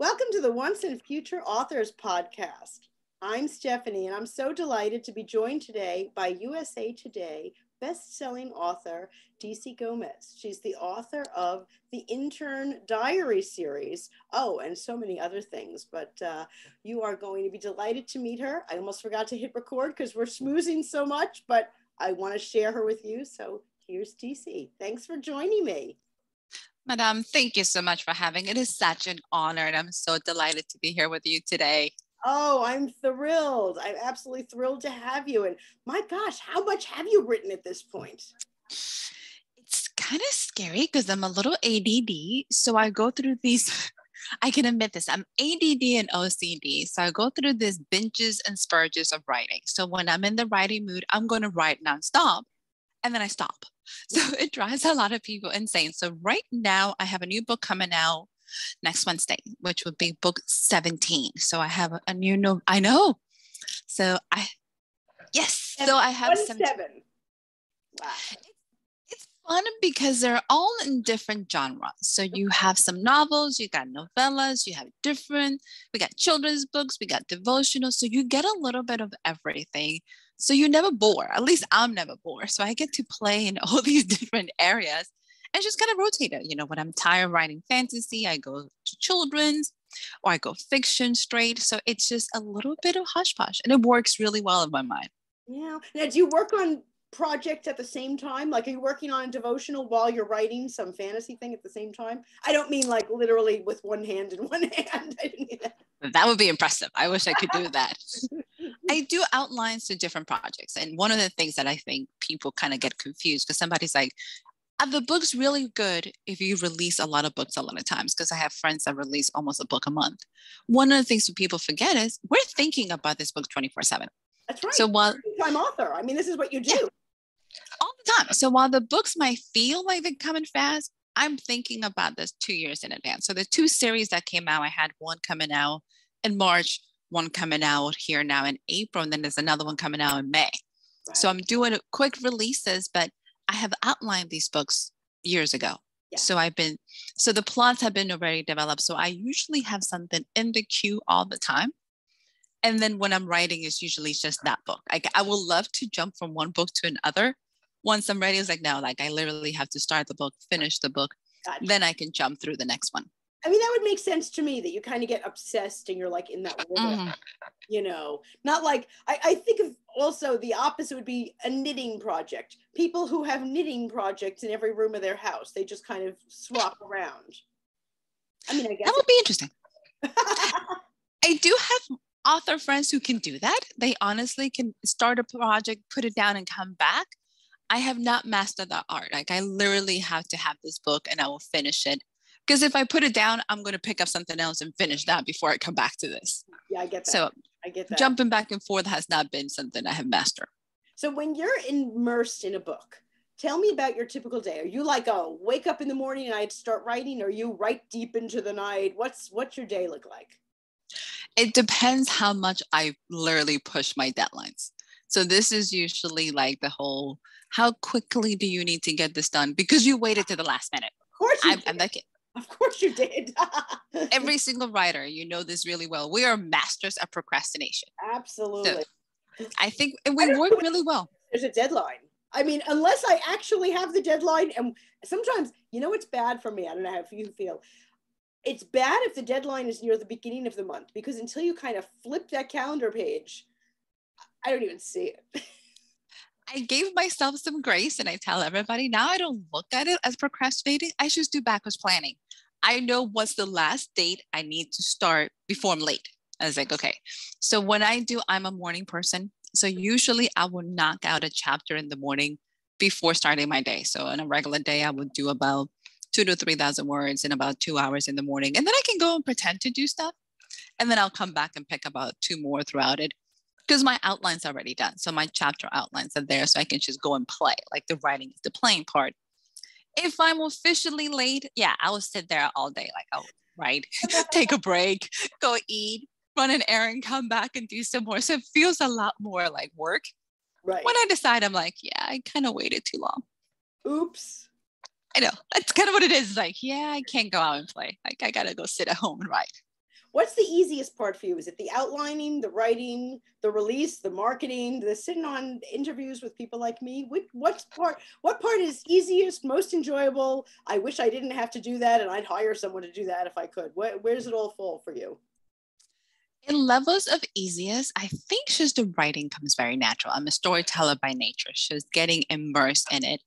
Welcome to the Once and Future Authors podcast. I'm Stephanie, and I'm so delighted to be joined today by USA Today best-selling author DC Gomez. She's the author of the Intern Diary series. Oh, and so many other things, but you are going to be delighted to meet her. I almost forgot to hit record because we're schmoozing so much, but I want to share her with you. So here's DC. Thanks for joining me. Madame, thank you so much for having it. It is such an honor, and I'm so delighted to be here with you today. Oh, I'm thrilled. I'm absolutely thrilled to have you. And my gosh, how much have you written at this point? It's kind of scary because I'm a little ADD. So I go through these, I can admit this, I'm ADD and OCD. So I go through these binges and spurges of writing. So when I'm in the writing mood, I'm going to write nonstop, and then I stop. So it drives a lot of people insane. So right now I have a new book coming out next Wednesday, which would be book 17. So I have a new, I know. So I have 7. Wow. It's fun because they're all in different genres. So you have some novels, you got novellas, we got children's books, we got devotionals. So you get a little bit of everything. So you're never bored. At least I'm never bored. So I get to play in all these different areas and just kind of rotate it. You know, when I'm tired of writing fantasy, I go to children's or I go fiction straight. So it's just a little bit of hush push, and it works really well in my mind. Yeah. Now, do you work on projects at the same time? Like, are you working on a devotional while you're writing some fantasy thing at the same time? I don't mean like literally with one hand in one hand. I didn't mean that. That would be impressive. I wish I could do that. I do outlines to different projects. And one of the things that I think people kind of get confused, because somebody's like, are the books really good if you release a lot of books a lot of times? Because I have friends that release almost a book a month. One of the things that people forget is we're thinking about this book 24/7. That's right. So while I'm author, I mean, this is what you do. Yeah, all the time. So while the books might feel like they're coming fast, I'm thinking about this 2 years in advance. So the 2 series that came out, I had one coming out in March, one coming out here now in April, and then there's another one coming out in May. Right. So I'm doing quick releases, but I have outlined these books years ago. Yeah. So the plots have been already developed. So I usually have something in the queue all the time. And then when I'm writing, it's usually just that book. I will love to jump from one book to another. Once I'm ready, it's like, no, like I literally have to start the book, finish the book, Gotcha. Then I can jump through the next one. I mean, that would make sense to me that you kind of get obsessed and you're like in that world, you know, not like, I think of also the opposite would be a knitting project. People who have knitting projects in every room of their house, they just kind of swap around. I mean, I guess that would be interesting. I do have author friends who can do that. They honestly can start a project, put it down and come back. I have not mastered that art. Like I literally have to have this book and I will finish it. Because if I put it down, I'm going to pick up something else and finish that before I come back to this. Yeah, I get that. So I get that. Jumping back and forth has not been something I have mastered. So when you're immersed in a book, tell me about your typical day. Are you like, oh, wake up in the morning and I'd start writing? Or you write deep into the night? What's your day look like? It depends how much I literally push my deadlines. So this is usually like the whole, how quickly do you need to get this done? Because you waited to the last minute. Of course you did. I'm like, of course you did. Every single writer, you know this really well. We are masters of procrastination. Absolutely. So I think we work really well. There's a deadline. I mean, unless I actually have the deadline, and sometimes, you know, it's bad for me. I don't know how you feel. It's bad if the deadline is near the beginning of the month, because until you kind of flip that calendar page, I don't even see it. I gave myself some grace and I tell everybody now I don't look at it as procrastinating. I just do backwards planning. I know what's the last date I need to start before I'm late. I was like, okay. So when I'm a morning person. So usually I will knock out a chapter in the morning before starting my day. So on a regular day, I would do about 2,000 to 3,000 words in about 2 hours in the morning. And then I can go and pretend to do stuff. And then I'll come back and pick about 2 more throughout it. Because my outline's already done. So my chapter outlines are there. So I can just go and play. Like the writing is the playing part. If I'm officially late, yeah, I will sit there all day. Like, oh, right. Take a break, go eat, run an errand, come back and do some more. So it feels a lot more like work. Right. When I decide, I'm like, yeah, I kind of waited too long. Oops. I know. That's kind of what it is. Like, yeah, I can't go out and play. Like, I got to go sit at home and write. What's the easiest part for you? Is it the outlining, the writing, the release, the marketing, the sitting on interviews with people like me? What part is easiest, most enjoyable? I wish I didn't have to do that and I'd hire someone to do that if I could. Where does it all fall for you? In levels of easiest, I think just the writing comes very natural. I'm a storyteller by nature. Just getting immersed in it.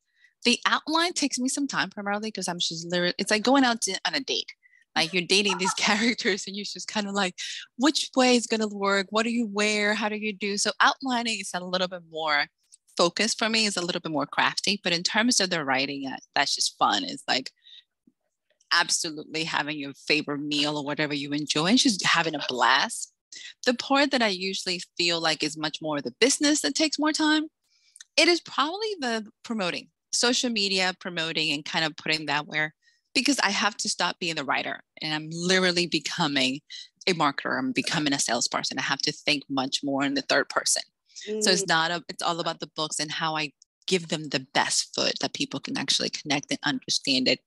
The outline takes me some time, primarily because I'm just literally, it's like going out on a date. Like you're dating these characters and you're just kind of like, which way is going to work? What do you wear? How do you do? So outlining is a little bit more focused for me, is a little bit more crafty. But in terms of the writing, that's just fun. It's like absolutely having your favorite meal or whatever you enjoy and just having a blast. The part that I usually feel like is much more the business that takes more time, it is probably the promoting, social media promoting and kind of putting that where, because I have to stop being the writer and I'm literally becoming a marketer. I'm becoming a salesperson. I have to think much more in the third person. So it's all about the books and how I give them the best foot that people can actually connect and understand it.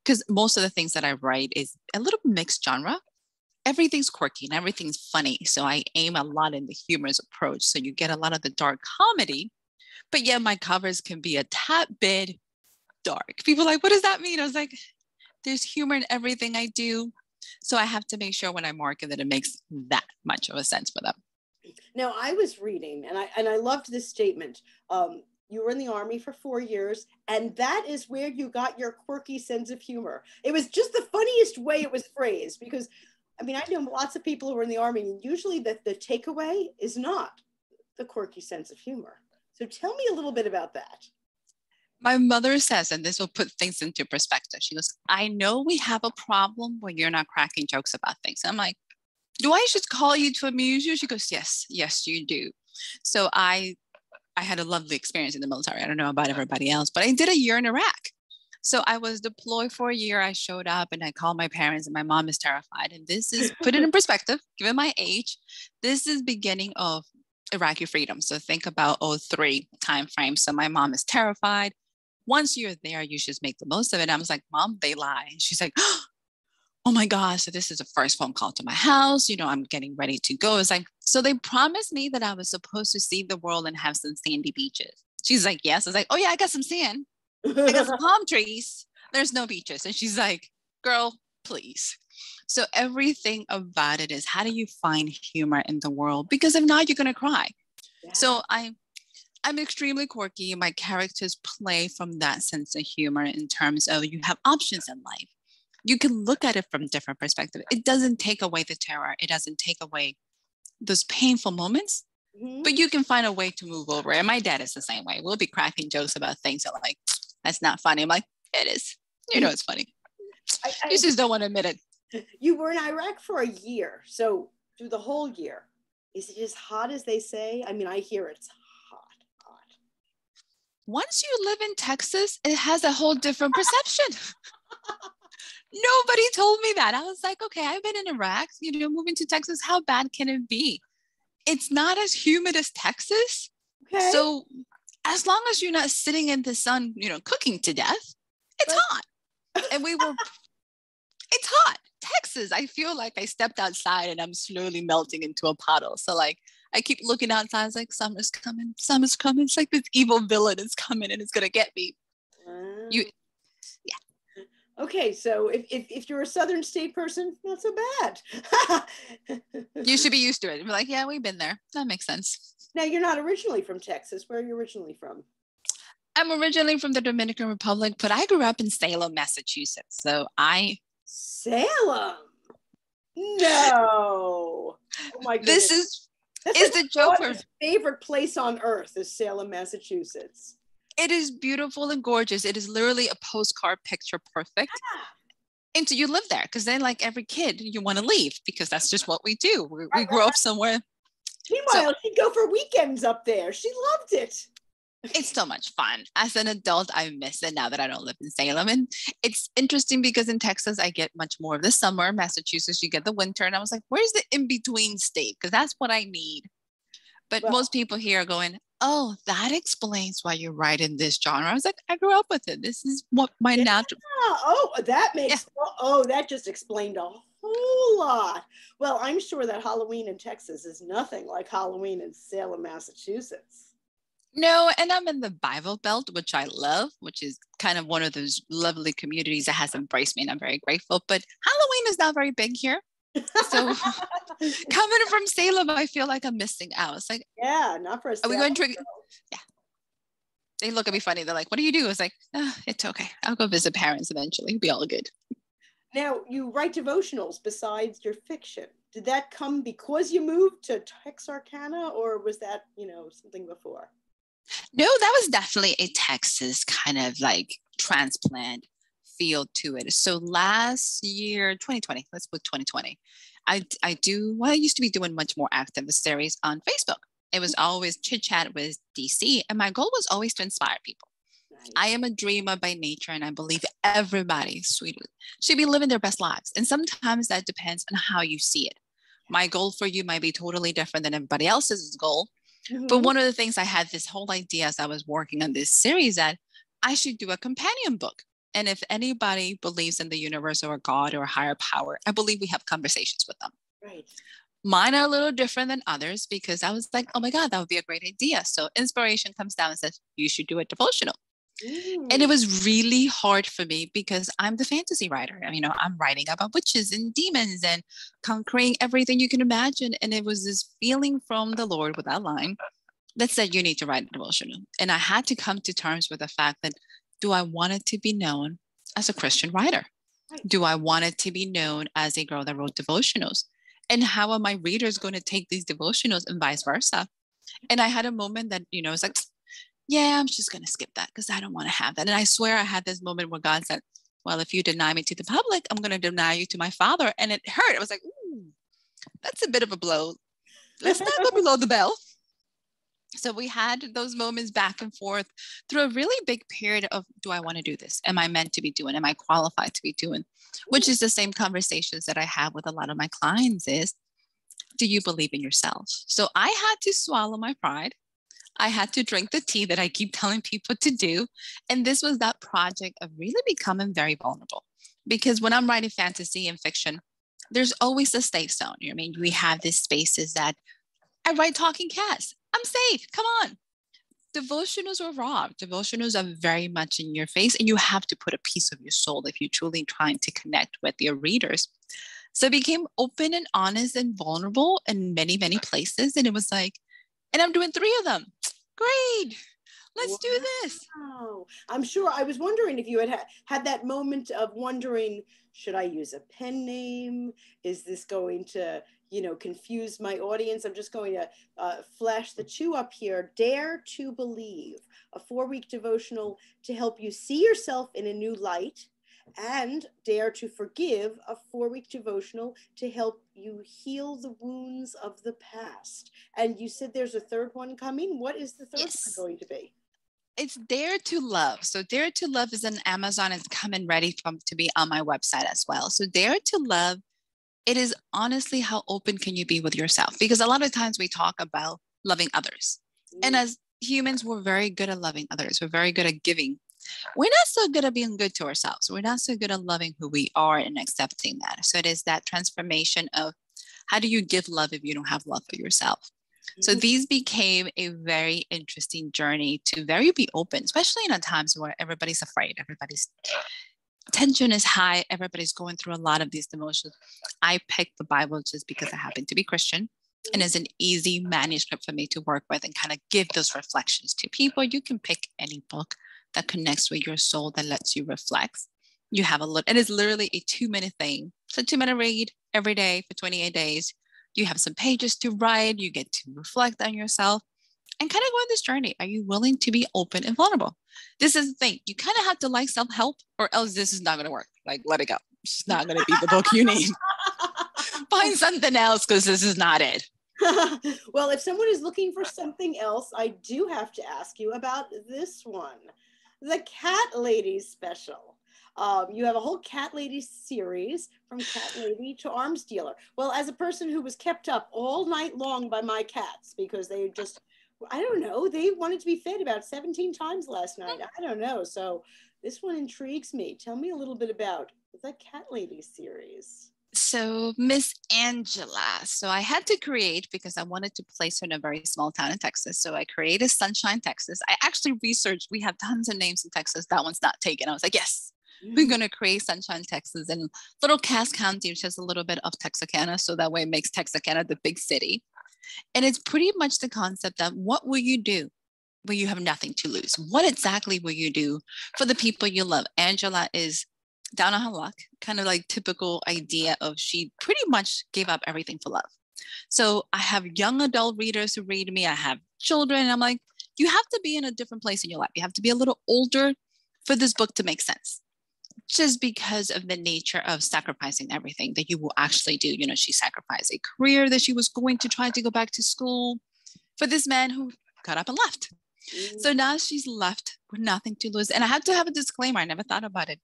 Because most of the things that I write is a little mixed genre. Everything's quirky and everything's funny. So I aim a lot in the humorous approach. So you get a lot of the dark comedy, but yeah, my covers can be a tad bit dark. People are like, what does that mean? I was like, there's humor in everything I do. So I have to make sure when I market that it makes that much of a sense for them. Now, I was reading, and I loved this statement. You were in the Army for 4 years, and that is where you got your quirky sense of humor. It was just the funniest way it was phrased, because, I mean, I know lots of people who are in the Army, and usually the takeaway is not the quirky sense of humor. So tell me a little bit about that. My mother says, and this will put things into perspective, she goes, I know we have a problem when you're not cracking jokes about things. I'm like, do I just call you to amuse you? She goes, yes, you do. So I had a lovely experience in the military. I don't know about everybody else, but I did a year in Iraq. So I was deployed for a year. I showed up and I called my parents and my mom is terrified. And this is, put it in perspective, given my age, this is beginning of Iraqi freedom. So think about 2003 timeframe. So my mom is terrified. Once you're there, you just make the most of it. I was like, Mom, they lie. And she's like, oh my gosh, so this is the first phone call to my house. You know, I'm getting ready to go. It's like, so they promised me that I was supposed to see the world and have some sandy beaches. She's like, yes. I was like, oh yeah, I got some sand. I got some palm trees. There's no beaches. And she's like, girl, please. So everything about it is, how do you find humor in the world? Because if not, you're going to cry. Yeah. So I'm extremely quirky. My characters play from that sense of humor in terms of you have options in life. You can look at it from different perspectives. It doesn't take away the terror. It doesn't take away those painful moments, but you can find a way to move over. And my dad is the same way. We'll be cracking jokes about things that like, that's not funny. I'm like, it is. You know, it's funny. You just don't want to admit it. You were in Iraq for a year. So through the whole year, is it as hot as they say? I mean, I hear it's hot. Once you live in Texas, it has a whole different perception. Nobody told me that. I was like, okay, I've been in Iraq, you know, moving to Texas. How bad can it be? It's not as humid as Texas. Okay. So as long as you're not sitting in the sun, you know, cooking to death, it's hot. And it's hot. Texas, I feel like I stepped outside and I'm slowly melting into a puddle. So like, I keep looking outside. I was like, summer's coming. Summer's coming. It's like this evil villain is coming and it's going to get me. Yeah. Okay, so if you're a Southern state person, not so bad. You should be used to it. You're like, yeah, we've been there. That makes sense. Now, you're not originally from Texas. Where are you originally from? I'm originally from the Dominican Republic, but I grew up in Salem, Massachusetts. So Salem? No. Oh my goodness. This is the joke. My favorite place on earth is Salem, Massachusetts. It is beautiful and gorgeous. It is literally a postcard picture perfect. Yeah. And so you live there because then like every kid, you want to leave because that's just what we do. We grow up somewhere. Meanwhile, she'd go for weekends up there. She loved it. It's so much fun. As an adult, I miss it now that I don't live in Salem. And it's interesting because in Texas, I get much more of the summer. Massachusetts, you get the winter. And I was like, where's the in-between state? Because that's what I need. But most people here are going, oh, that explains why you write in this genre. I was like, I grew up with it. This is what my natural. Oh, that makes, that just explained a whole lot. Well, I'm sure that Halloween in Texas is nothing like Halloween in Salem, Massachusetts. No, and I'm in the Bible Belt, which I love, which is kind of one of those lovely communities that has embraced me, and I'm very grateful. But Halloween is not very big here. So coming from Salem, I feel like I'm missing out. It's like, Yeah, not for a are we Salem going to drink? girl. Yeah. They look at me funny. They're like, what do you do? It's like, oh, it's okay. I'll go visit parents eventually. It'll be all good. Now, you write devotionals besides your fiction. Did that come because you moved to Texarkana, or was that, something before? No, that was definitely a Texas kind of like transplant feel to it. So last year, 2020, let's put 2020. I used to be doing much more active series on Facebook. It was always chit chat with DC, and my goal was always to inspire people. Nice. I am a dreamer by nature, and I believe everybody, sweetly, should be living their best lives. And sometimes that depends on how you see it. My goal for you might be totally different than everybody else's goal. But one of the things I had this whole idea as I was working on this series that I should do a companion book. And if anybody believes in the universe or God or a higher power, I believe we have conversations with them. Right. Mine are a little different than others because I was like, oh my God, that would be a great idea. So inspiration comes down and says, you should do a devotional. And it was really hard for me because I'm the fantasy writer. I mean, I'm writing about witches and demons and conquering everything you can imagine. And it was this feeling from the Lord with that line that said, you need to write a devotional. And I had to come to terms with the fact that, do I want it to be known as a Christian writer? Right. Do I want it to be known as a girl that wrote devotionals? And how are my readers going to take these devotionals and vice versa? And I had a moment that, it's like, yeah, I'm just going to skip that because I don't want to have that. And I swear I had this moment where God said, well, if you deny me to the public, I'm going to deny you to my Father. And it hurt. I was like, ooh, that's a bit of a blow. Let's not go below the belt. So we had those moments back and forth through a really big period of, do I want to do this? Am I meant to be doing? Am I qualified to be doing? Which is the same conversations that I have with a lot of my clients is, do you believe in yourself? So I had to swallow my pride. I had to drink the tea that I keep telling people to do. And this was that project of really becoming very vulnerable. Because when I'm writing fantasy and fiction, there's always a safe zone. I mean, we have these spaces that I write talking cats. I'm safe. Come on. Devotionals are raw. Devotionals are very much in your face, and you have to put a piece of your soul if you're truly trying to connect with your readers. So it became open and honest and vulnerable in many, many places. And it was like, and I'm doing 3 of them. Great. Let's do this. Wow. I'm sure. I was wondering if you had that moment of wondering, should I use a pen name? Is this going to, confuse my audience? I'm just going to flash the 2 up here. Dare to Believe, a 4-week devotional to help you see yourself in a new light. And Dare to Forgive, a 4-week devotional to help you heal the wounds of the past. And you said there's a 3rd one coming. What is the 3rd one going to be? It's Dare to Love. So Dare to Love is on Amazon. It's coming ready to be on my website as well. So Dare to Love, it is honestly how open can you be with yourself? Because a lot of times we talk about loving others. And as humans, we're very good at loving others. We're very good at giving. We're not so good at being good to ourselves. We're not so good at loving who we are and accepting that. So it is that transformation of how do you give love if you don't have love for yourself? So these became a very interesting journey to very be open, especially in times where everybody's afraid, everybody's tension is high, everybody's going through a lot of these emotions. I picked the Bible just because I happen to be Christian, and it's an easy manuscript for me to work with and kind of give those reflections to people. You can pick any book that connects with your soul that lets you reflect. You have a look, and it's literally a 2-minute thing. It's a 2-minute read every day for 28 days. You have some pages to write. You get to reflect on yourself and kind of go on this journey. Are you willing to be open and vulnerable? This is the thing. You kind of have to like self-help, or else this is not going to work. Like, let it go. It's not going to be the book you need. Find something else because this is not it. Well, if someone is looking for something else, I do have to ask you about this one, the Cat Ladies special. You have a whole Cat Ladies series, from cat lady to arms dealer. Well, as a person who was kept up all night long by my cats because they just, I don't know, they wanted to be fed about 17 times last night. I don't know. So this one intrigues me. Tell me a little bit about the Cat Ladies series. So Miss Angela. So I had to create because I wanted to place her in a very small town in Texas. So I created Sunshine, Texas. I actually researched, we have tons of names in Texas. That one's not taken. I was like, yes, we're going to create Sunshine, Texas and Little Cass County, which has a little bit of Texarkana. So that way it makes Texarkana the big city. And it's pretty much the concept that what will you do when you have nothing to lose? What exactly will you do for the people you love? Angela is down on her luck, kind of like typical idea of she pretty much gave up everything for love. So I have young adult readers who read me. I have children. And I'm like, you have to be in a different place in your life. You have to be a little older for this book to make sense. Just because of the nature of sacrificing everything that you will actually do. You know, she sacrificed a career that she was going to try to go back to school for this man who got up and left. So now she's left with nothing to lose. And I had to have a disclaimer. I never thought about it.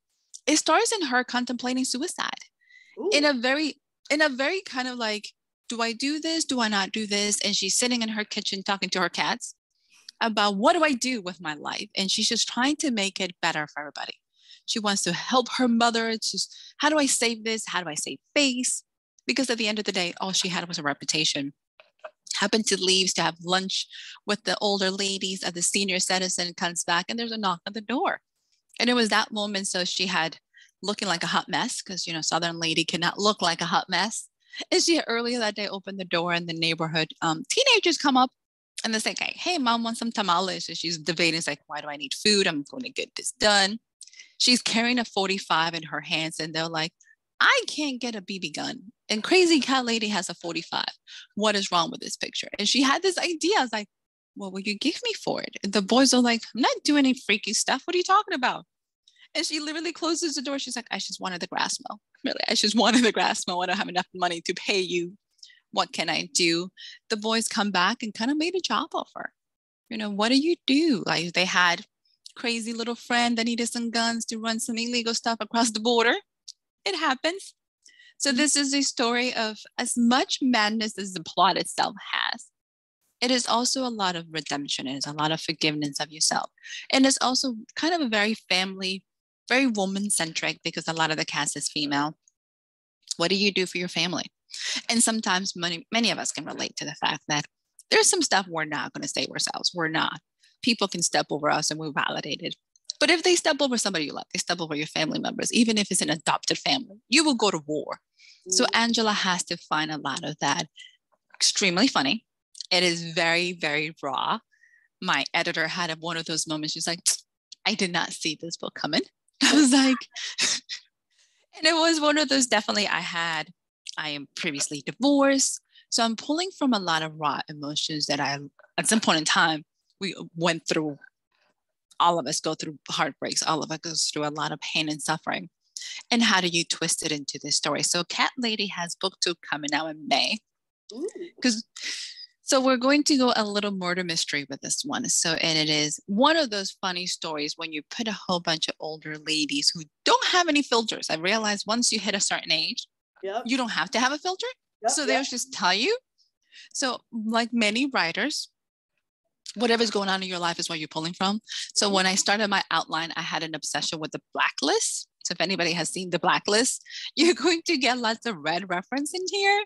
It starts in her contemplating suicide in a very kind of like, do I do this? Do I not do this? And she's sitting in her kitchen talking to her cats about what do I do with my life? And she's just trying to make it better for everybody. She wants to help her mother. It's just, how do I save this? How do I save face? Because at the end of the day, all she had was a reputation. Happened to leave to have lunch with the older ladies at the senior citizen, comes back and there's a knock on the door. And it was that moment. So she had looking like a hot mess because, you know, Southern lady cannot look like a hot mess. And she earlier that day opened the door in the neighborhood. Teenagers come up and they say, hey, mom wants some tamales. And she's debating, it's like, why do I need food? I'm going to get this done. She's carrying a 45 in her hands and they're like, I can't get a BB gun. And crazy cat lady has a 45. What is wrong with this picture? And she had this idea. I was like, what will you give me for it? And the boys are like, I'm not doing any freaky stuff. What are you talking about? And she literally closes the door. She's like, I just wanted the grass mow. Really, I just wanted the grass mow. I don't have enough money to pay you. What can I do? The boys come back and kind of made a job of her. You know, what do you do? Like they had crazy little friend that needed some guns to run some illegal stuff across the border. It happens. So this is a story of as much madness as the plot itself has. It is also a lot of redemption. It is a lot of forgiveness of yourself. And it's also kind of a very family, very woman-centric because a lot of the cast is female. What do you do for your family? And sometimes many of us can relate to the fact that there's some stuff we're not going to say ourselves. We're not. People can step over us and we're validated. But if they step over somebody you love, they step over your family members, even if it's an adopted family, you will go to war. So Angela has to find a lot of that. Extremely funny. It is very, very raw. My editor had one of those moments. She's like, I did not see this book coming. I was like, and it was one of those definitely I am previously divorced. So I'm pulling from a lot of raw emotions that at some point in time, we went through. All of us go through heartbreaks. All of us goes through a lot of pain and suffering. And how do you twist it into this story? So Cat Lady has book 2 coming out in May. So we're going to go a little murder mystery with this one. And it is one of those funny stories when you put a whole bunch of older ladies who don't have any filters. I realized once you hit a certain age, you don't have to have a filter. So they'll just tell you. So like many writers, whatever's going on in your life is where you're pulling from. So when I started my outline, I had an obsession with the Blacklist. So if anybody has seen the Blacklist, you're going to get lots of red reference in here.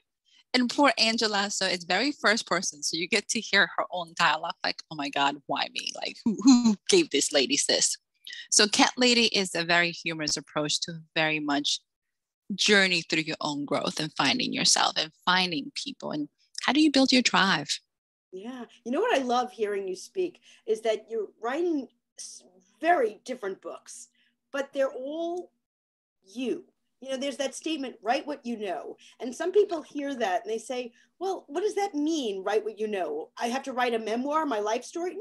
And poor Angela, so it's very first person. So you get to hear her own dialogue, like, oh my God, why me? Like, who gave this lady this? So Cat Lady is a very humorous approach to very much journey through your own growth and finding yourself and finding people. And how do you build your tribe? Yeah. You know what I love hearing you speak is that you're writing very different books, but they're all you. You know, there's that statement, write what you know. And some people hear that and they say, well, what does that mean? Write what you know. I have to write a memoir, my life story?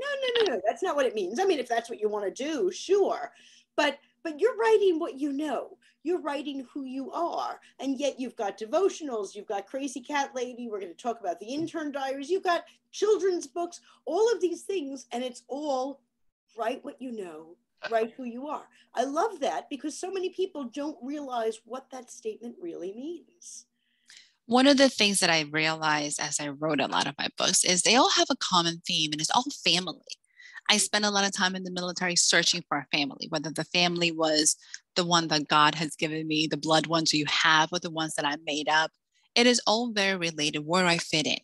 No. That's not what it means. I mean, if that's what you want to do, sure. But you're writing what you know. You're writing who you are. And yet you've got devotionals, you've got Crazy Cat Lady. We're going to talk about the Intern Diaries. You've got children's books, all of these things. And it's all write what you know, write who you are. I love that because so many people don't realize what that statement really means. One of the things that I realized as I wrote a lot of my books is they all have a common theme and it's all family. I spent a lot of time in the military searching for a family, whether the family was the one that God has given me, the blood ones you have, or the ones that I made up. It is all very related. Where do I fit in?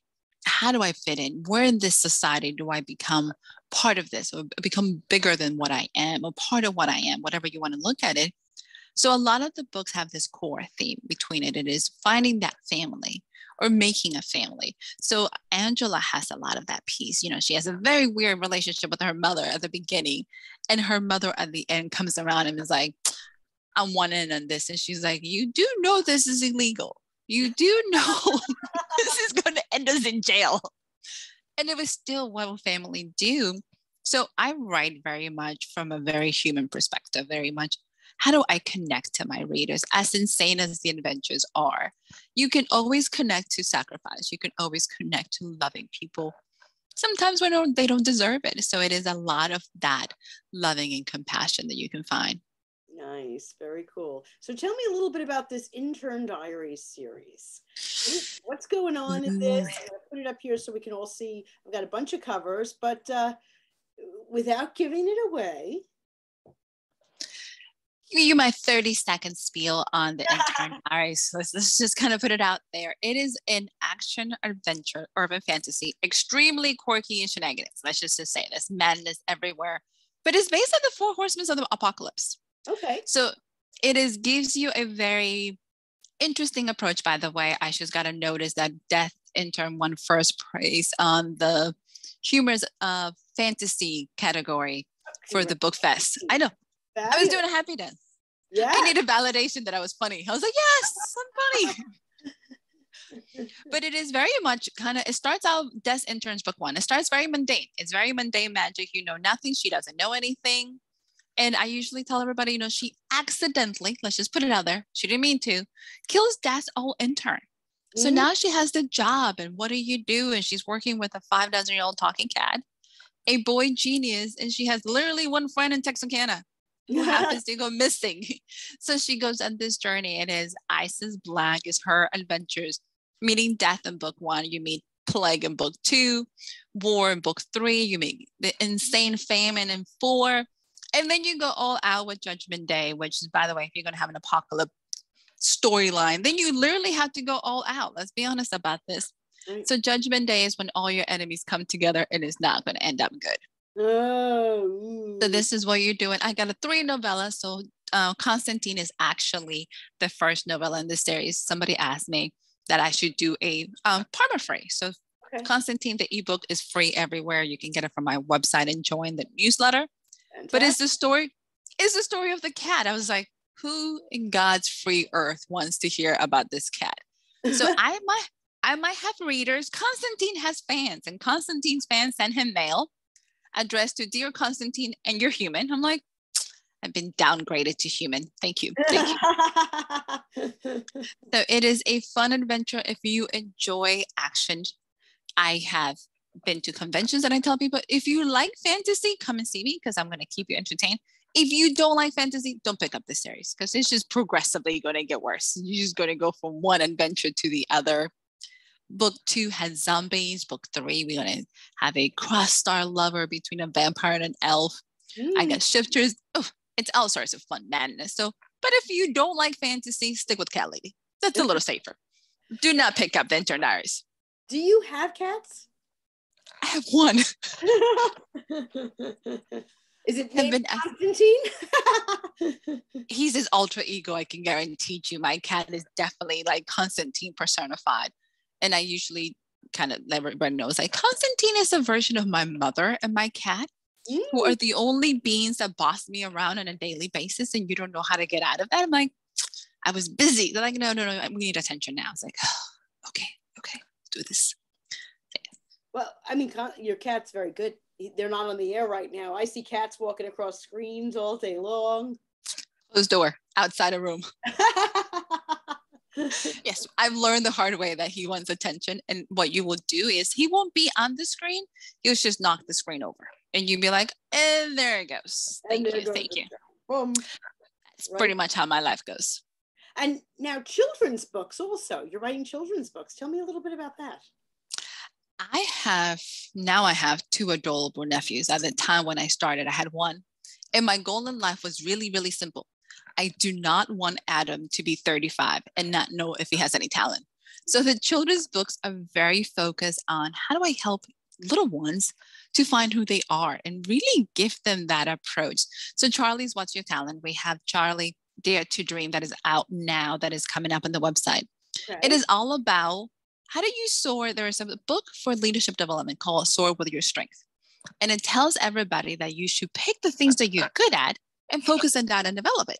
How do I fit in? Where in this society do I become part of this, or become bigger than what I am, or part of what I am, whatever you want to look at it? So a lot of the books have this core theme between it. It is finding that family or making a family. So Angela has a lot of that piece. You know, she has a very weird relationship with her mother at the beginning, and her mother at the end comes around and is like, I'm one in on this. And she's like, you do know this is illegal. You do know this is going to end us in jail. And it was still what will family do? So I write very much from a very human perspective, very much. How do I connect to my readers? As insane as the adventures are, you can always connect to sacrifice. You can always connect to loving people, sometimes when they don't deserve it. So it is a lot of that loving and compassion that you can find. Nice. Very cool. So tell me a little bit about this Intern Diaries series. What's going on in this? I'm going to put it up here so we can all see. I've got a bunch of covers, but without giving it away. Give you my 30-second spiel on the Intern Diaries. Let's just kind of put it out there. It is an action adventure, urban fantasy, extremely quirky and shenanigans. Let's just say this, madness everywhere. But it's based on the Four Horsemen of the Apocalypse. Okay. So gives you a very interesting approach. By the way, I just got to notice that Death Intern won first place on the humorous fantasy category for the book fest. I know. I was doing a happy dance. Yeah. I needed validation that I was funny. I was like, yes, I'm funny. But it is very much it starts out Death Intern's book 1. It starts very mundane. It's very mundane magic. You know nothing. She doesn't know anything. And I usually tell everybody, she accidentally, let's just put it out there, she didn't mean to, kills Death's old intern. So now she has the job. And what do you do? And she's working with a 5-dozen-year-old talking cat, a boy genius. And she has literally one friend in Texarkana who happens to go missing. So she goes on this journey. It is Isis Black is her adventures, meeting death in book 1. You meet plague in book 2, war in book 3. You meet the insane famine in 4. And then you go all out with Judgment Day, which is, by the way, if you're going to have an apocalypse storyline, then you literally have to go all out. Let's be honest about this. Right. So Judgment Day is when all your enemies come together, and it's not going to end up good. So this is what you're doing. I got a 3 novella. So Constantine is actually the first novella in this series. Somebody asked me that I should do a partner free. So Constantine, the ebook, is free everywhere. You can get it from my website and join the newsletter. Fantastic. But it's the story of the cat. I was like, who in God's free earth wants to hear about this cat? So I might have readers. Constantine has fans, and Constantine's fans send him mail addressed to Dear Constantine, and you're human. I'm like, I've been downgraded to human. Thank you. Thank you. So it is a fun adventure if you enjoy action. I have been to conventions and I tell people, if you like fantasy, come and see me because I'm going to keep you entertained. If you don't like fantasy, don't pick up this series because it's just progressively going to get worse. You're just going to go from one adventure to the other. Book 2 has zombies. Book 3, we're going to have a cross-star lover between a vampire and an elf. I got shifters. Oh, it's all sorts of fun madness. So, but if you don't like fantasy, stick with Cat Lady. That's a little safer. Do not pick up the Intern Diaries. Do you have cats? I have one. Is it named Constantine? He's his alter ego. I can guarantee you. My cat is definitely like Constantine personified. And I usually kind of let everybody know, like, Constantine is a version of my mother and my cat, who are the only beings that boss me around on a daily basis. And you don't know how to get out of that. I'm like, I was busy. They're like, no, we need attention now. It's like, oh, okay, let's do this. Well, I mean, your cat's very good. They're not on the air right now. I see cats walking across screens all day long. Closed door, outside a room. Yes, I've learned the hard way that he wants attention. And what you will do is he won't be on the screen. He'll just knock the screen over. And you'll be like, and there it goes. Thank you. Boom. That's pretty much how my life goes. And now children's books also. You're writing children's books. Tell me a little bit about that. I have two adorable nephews. At the time when I started, I had one. And my goal in life was really, really simple. I do not want Adam to be 35 and not know if he has any talent. So the children's books are very focused on how do I help little ones to find who they are and really give them that approach. So Charlie's What's Your Talent? We have Charlie Dare to Dream that is out now, that is coming up on the website. Okay. It is all about how do you soar. There is a book for leadership development called Soar with Your Strength. And it tells everybody that you should pick the things that you're good at and focus on that and develop it.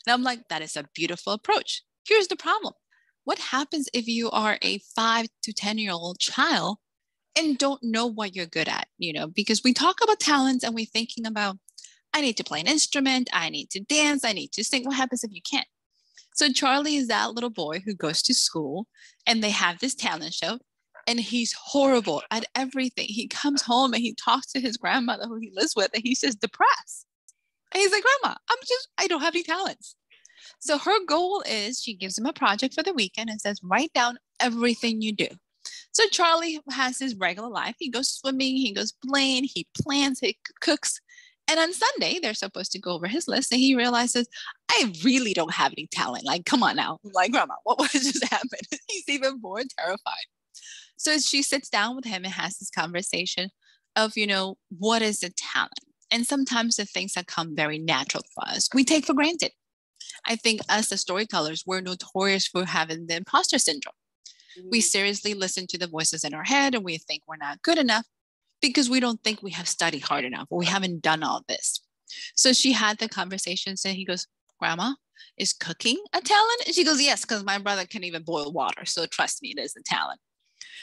And I'm like, that is a beautiful approach. Here's the problem. What happens if you are a 5 to 10-year-old child and don't know what you're good at? Because we talk about talents and we're thinking about, I need to play an instrument, I need to dance, I need to sing. What happens if you can't? So Charlie is that little boy who goes to school and they have this talent show and he's horrible at everything. He comes home and he talks to his grandmother who he lives with and he's just depressed. And he's like, Grandma, I don't have any talents. So her goal is she gives him a project for the weekend and says, write down everything you do. So Charlie has his regular life. He goes swimming, he goes playing, he plans, he cooks. And on Sunday, they're supposed to go over his list and he realizes, I really don't have any talent. Like, come on now. I'm like, Grandma, what just happened? He's even more terrified. So she sits down with him and has this conversation of, what is the talent? And sometimes the things that come very natural for us, we take for granted. I think us as storytellers, we're notorious for having the imposter syndrome. We seriously listen to the voices in our head and we think we're not good enough because we don't think we have studied hard enough or we haven't done all this. So she had the conversation and he goes, Grandma, is cooking a talent? And she goes, yes, because my brother can even boil water. So trust me, it is a talent.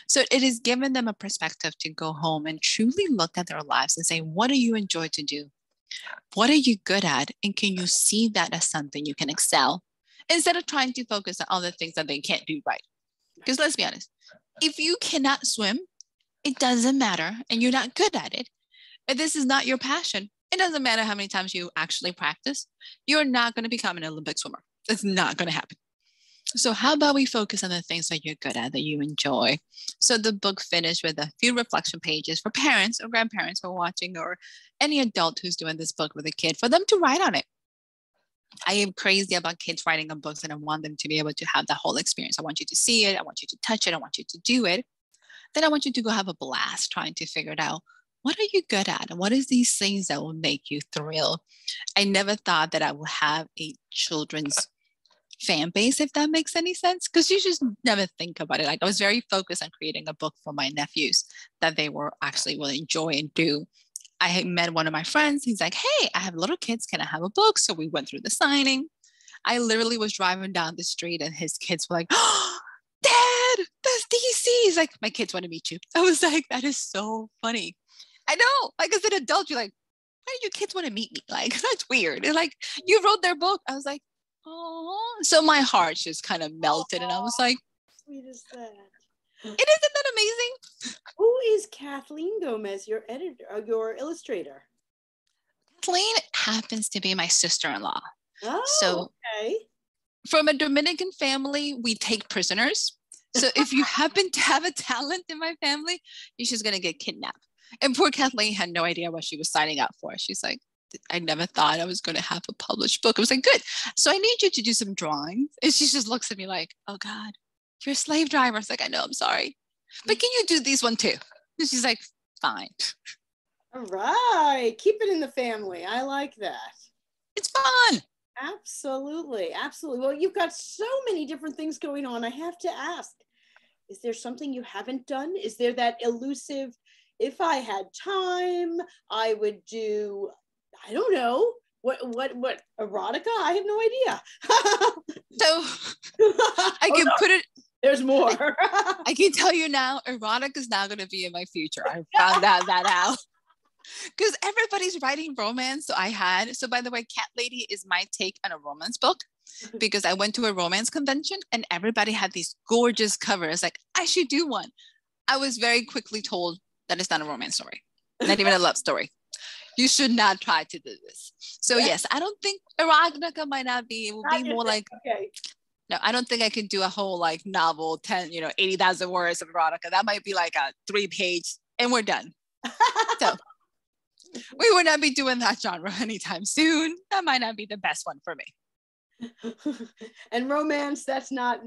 So it has given them a perspective to go home and truly look at their lives and say, what do you enjoy to do? What are you good at? And can you see that as something you can excel instead of trying to focus on all the things that they can't do right? Because let's be honest, if you cannot swim, it doesn't matter and you're not good at it. If this is not your passion, it doesn't matter how many times you actually practice. You're not going to become an Olympic swimmer. It's not going to happen. So how about we focus on the things that you're good at, that you enjoy? So the book finished with a few reflection pages for parents or grandparents who are watching or any adult who's doing this book with a kid for them to write on it. I am crazy about kids writing on books and I want them to be able to have the whole experience. I want you to see it. I want you to touch it. I want you to do it. Then I want you to go have a blast trying to figure it out. What are you good at? And what is these things that will make you thrill? I never thought that I would have a children's fan base, if that makes any sense, because you just never think about it. Like I was very focused on creating a book for my nephews that they were actually will enjoy and do. I had met one of my friends. He's like, hey, I have little kids. Can I have a book? So we went through the signing. I literally was driving down the street and his kids were like, oh, Dad, that's DC. He's like, my kids want to meet you. I was like, that is so funny. I know, like as an adult, you're like, why do your kids want to meet me? Like, that's weird. And like, you wrote their book. I was like, oh, so my heart just kind of melted. And I was like, sweet is that? Isn't that amazing? Who is Kathleen Gomez, your editor, your illustrator? Kathleen happens to be my sister-in-law. Oh, so okay. From a Dominican family, we take prisoners. So if you happen to have a talent in my family, you're just going to get kidnapped. And poor Kathleen had no idea what she was signing up for. She's like, I never thought I was going to have a published book. I was like, good. So I need you to do some drawings. And she just looks at me like, oh God, you're a slave driver. I was like, I know, I'm sorry. But can you do these one too? And she's like, fine. All right. Keep it in the family. I like that. It's fun. Absolutely. Absolutely. Well, you've got so many different things going on. I have to ask, is there something you haven't done? Is there that elusive, if I had time, I would do, I don't know, what erotica? I have no idea. So I can put it. There's more. I can tell you now, erotica is now going to be in my future. I found that out. Because everybody's writing romance. So by the way, Cat Lady is my take on a romance book because I went to a romance convention and everybody had these gorgeous covers. Like, I should do one. I was very quickly told that it's not a romance story, not even a love story. You should not try to do this. So yes, I don't think erotica might not be, it will be more like, okay. No, I don't think I can do a whole like novel, 10, 80,000 words of erotica. That might be like a 3-page and we're done. So we would not be doing that genre anytime soon. That might not be the best one for me. And romance, that's not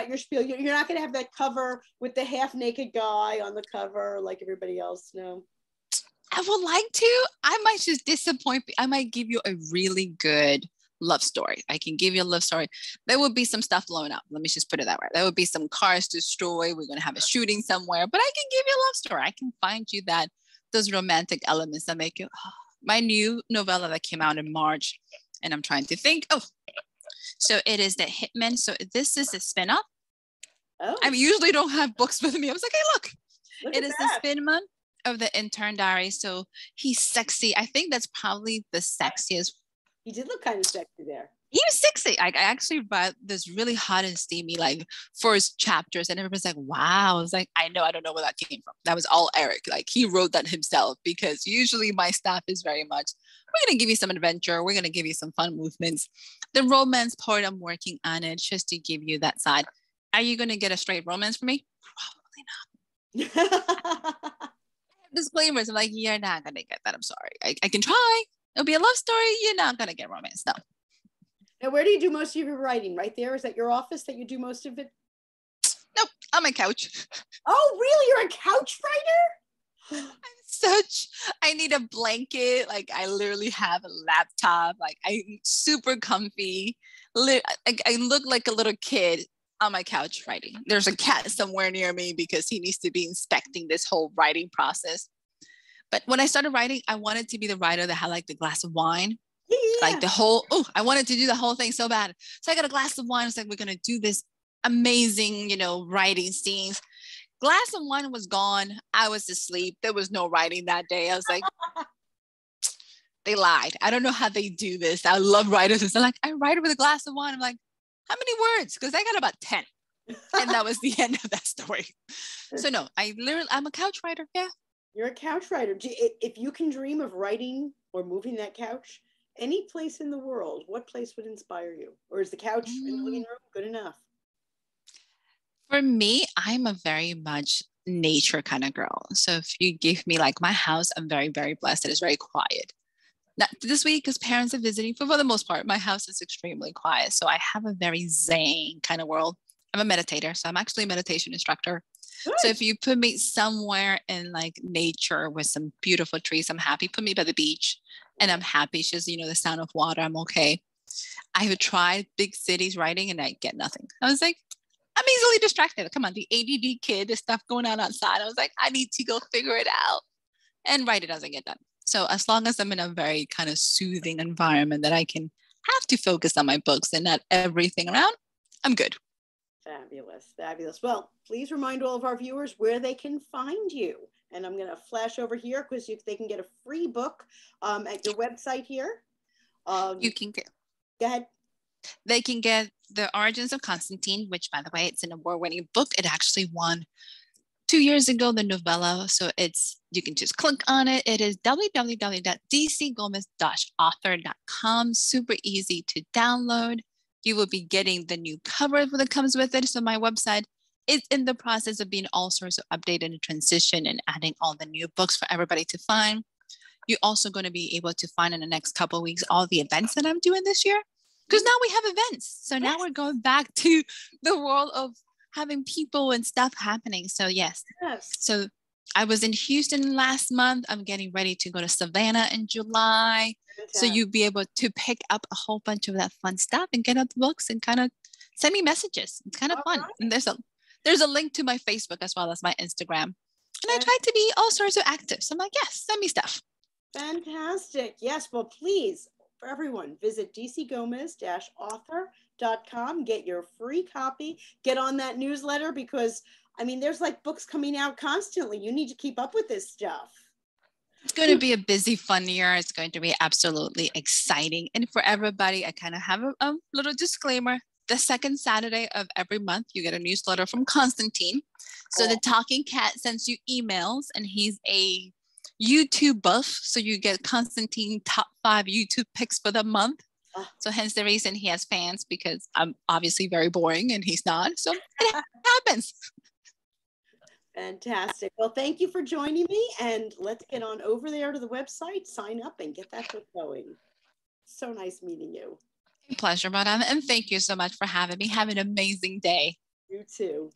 your spiel. You're not going to have that cover with the half naked guy on the cover like everybody else. No. I would like to. I might just disappoint. I might give you a really good love story. I can give you a love story. There would be some stuff blowing up. Let me just put it that way. There would be some cars destroyed. We're going to have a shooting somewhere, but I can give you a love story. I can find you those romantic elements that make you, my new novella that came out in March, and I'm trying to think. Oh, so it is The Hitman. So this is a spinoff. Oh. I usually don't have books with me. I was like, hey, look it is that. the spinoff of The Intern Diary. So he's sexy. I think that's probably the sexiest. He did look kind of sexy there. He was sexy. I actually read this really hot and steamy like first chapters, and everybody's like, wow. I was like, I don't know where that came from. That was all Eric. Like he wrote that himself, because usually my staff is very much, we're going to give you some adventure. We're going to give you some fun movements. The romance part, I'm working on it just to give you that side. Are you going to get a straight romance from me? Probably not. Disclaimers. I'm like, you're not going to get that. I'm sorry. I can try. It'll be a love story. You're not going to get romance. No. Now, where do you do most of your writing? Right there? Is that your office that you do most of it? Nope. On my couch. Oh, really? You're a couch writer? I need a blanket. Like I literally have a laptop. Like I'm super comfy. I look like a little kid on my couch writing. There's a cat somewhere near me because he needs to be inspecting this whole writing process. But when I started writing, I wanted to be the writer that had like the glass of wine. Yeah. Like I wanted to do the whole thing so bad. So I got a glass of wine. It's like, we're going to do this amazing, writing scenes. Glass of wine was gone. I was asleep. There was no writing that day. I was like, they lied. I don't know how they do this. I love writers. They're like, I write with a glass of wine. I'm like, how many words? Because I got about 10. And that was the end of that story. So no, I'm a couch writer. Yeah. You're a couch writer. If you can dream of writing or moving that couch, any place in the world, what place would inspire you? Or is the couch in the living room good enough? For me, I'm a very much nature kind of girl. So if you give me like my house, I'm very, very blessed. It is very quiet. Not this week because parents are visiting, but for the most part, my house is extremely quiet. So I have a very zen kind of world. I'm a meditator. So I'm actually a meditation instructor. Good. So if you put me somewhere in like nature with some beautiful trees, I'm happy. Put me by the beach and I'm happy. It's just, the sound of water. I'm okay. I have tried big cities writing and I get nothing. I was like, I'm easily distracted. Come on, the ADD kid, the stuff going on outside. I was like, I need to go figure it out. And write it doesn't get done. So as long as I'm in a very kind of soothing environment that I can have to focus on my books and not everything around, I'm good. Fabulous, fabulous. Well, please remind all of our viewers where they can find you. And I'm going to flash over here because they can get a free book at your website here. You can get. Go ahead. They can get The Origins of Constantine, which, by the way, it's an award-winning book. It actually won 2 years ago, the novella. So you can just click on it. It is www.dcgomez-author.com. Super easy to download. You will be getting the new cover that comes with it. So my website is in the process of being all sorts of updated and transition and adding all the new books for everybody to find. You're also going to be able to find in the next couple of weeks all the events that I'm doing this year. Because now we have events. So now we're going back to the world of having people and stuff happening. So yes. So I was in Houston last month. I'm getting ready to go to Savannah in July. So you'll be able to pick up a whole bunch of that fun stuff and get out the books and kind of send me messages. It's kind of fun. Right. And there's a link to my Facebook as well as my Instagram. And I try to be all sorts of active. So I'm like, yes, send me stuff. Fantastic. Yes. Well, please, for everyone, visit dcgomez-author.com. Get your free copy. Get on that newsletter because, there's like books coming out constantly. You need to keep up with this stuff. It's going to be a busy, fun year. It's going to be absolutely exciting. And for everybody, I kind of have a little disclaimer. The second Saturday of every month, you get a newsletter from Constantine. So the Talking Cat sends you emails, and he's a YouTube buff. So you get Constantine top 5 YouTube picks for the month. Ah, So hence the reason he has fans, because I'm obviously very boring and he's not. So it happens. fantastic. Well, thank you for joining me, and let's get on over there to the website, sign up, and get that book going. So nice meeting you. Pleasure, madam. And thank you so much for having me. Have an amazing day. You too.